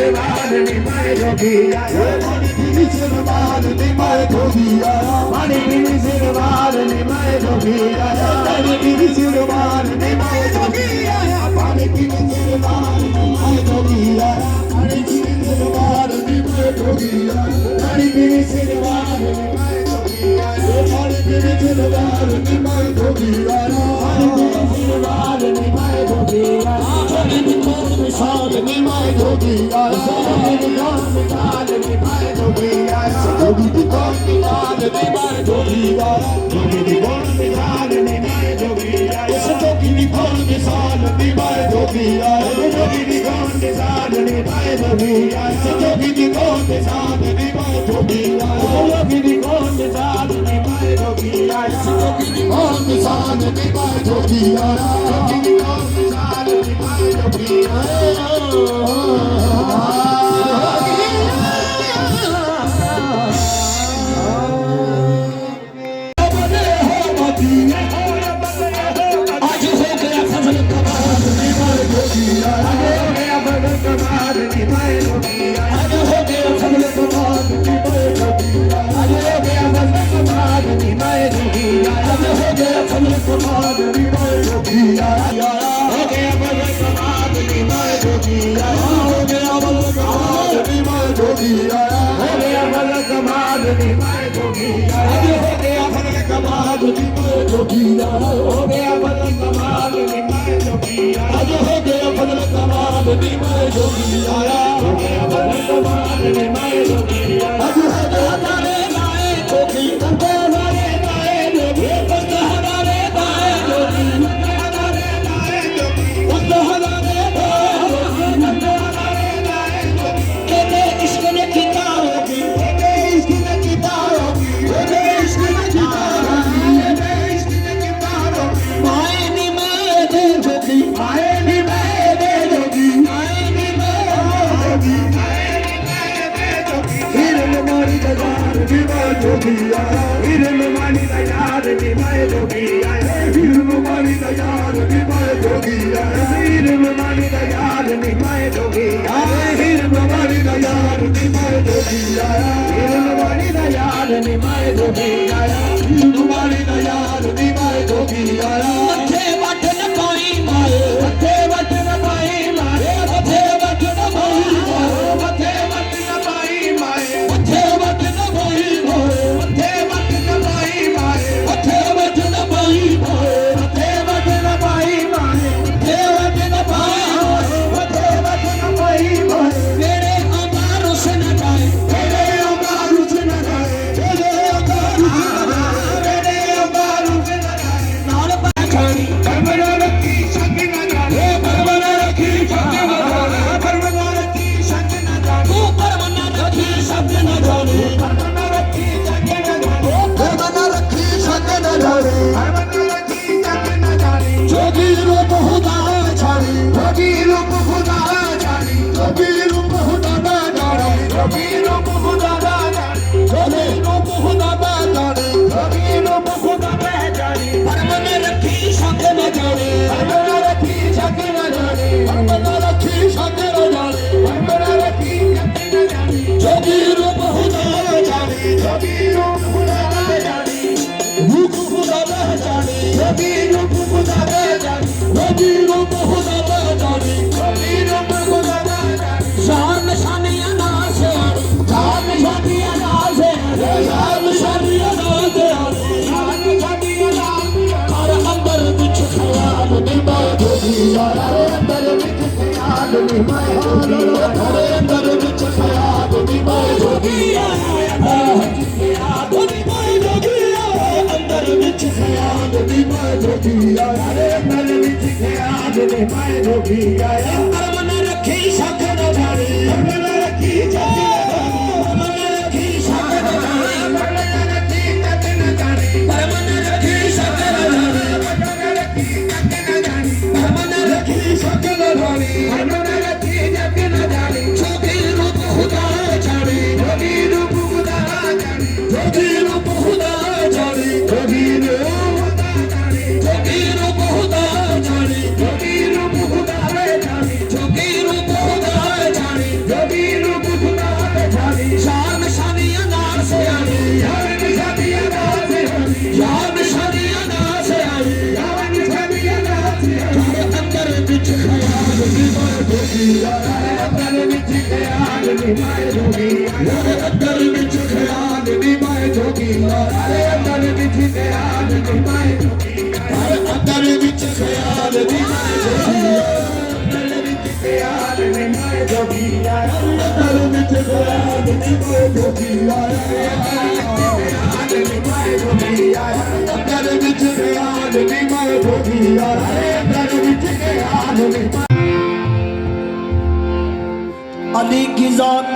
सिरवार निमाए जोगिया पानी पीनी सिरवार निमाए जोगिया पानी पीनी सिरवार निमाए जोगिया पानी पीनी सिरवार निमाए जोगिया पानी पीनी सिरवार निमाए जोगिया पानी पीनी सिरवार निमाए जोगिया पानी पीनी सिरवार निमाए जोगिया पानी पीनी सिरवार निमाए जोगिया पानी पीनी सिरवार निमाए जोगिया जोगी निकोल मिसाल निमाए जोगिया जोगी निकोल मिसाल निमाए जोगिया जोगी निकोल मिसाल निमाए जोगिया जोगी निकोल मिसाल निमाए जोगिया जोगी निकोल मिसाल निमाए जोगिया जोगी निकोल मिसाल निमाए जोगिया जोगी निकोल मिसाल निमाए जोगिया जोगी निकोल मिसाल निमाए जोगिया जोगी निकोल मिसाल निमाए जोगिया जोगी निकोल मिसाल निमाए जोगिया ਖਿਆਲ ਨੀ ਮੈਂ ਜੋਗੀ ਆਇਆ ਅੰਦਰ ਵਿੱਚ ਖਿਆਲ ਨੀ ਮੈਂ ਜੋਗੀ ਆਇਆ ਅੰਦਰ ਵਿੱਚ ਖਿਆਲ ਨੀ ਮੈਂ ਜੋਗੀ ਆਇਆ ਅੰਦਰ ਵਿੱਚ ਖਿਆਲ ਨੀ ਮੈਂ ਜੋਗੀ ਅੰਦਰ ਵਿੱਚ ਖਿਆਲ ਨੀ ਮੈਂ ਜੋਗੀ ਆਇਆ ਅੰਦਰ ਵਿੱਚ ਖਿਆਲ ਨੀ ਮੈਂ ਜੋਗੀ ਆਇਆ अंदर विच ख्याल नी मैं जोगी आया अंदर विच ख्याल नी अली की ज़ात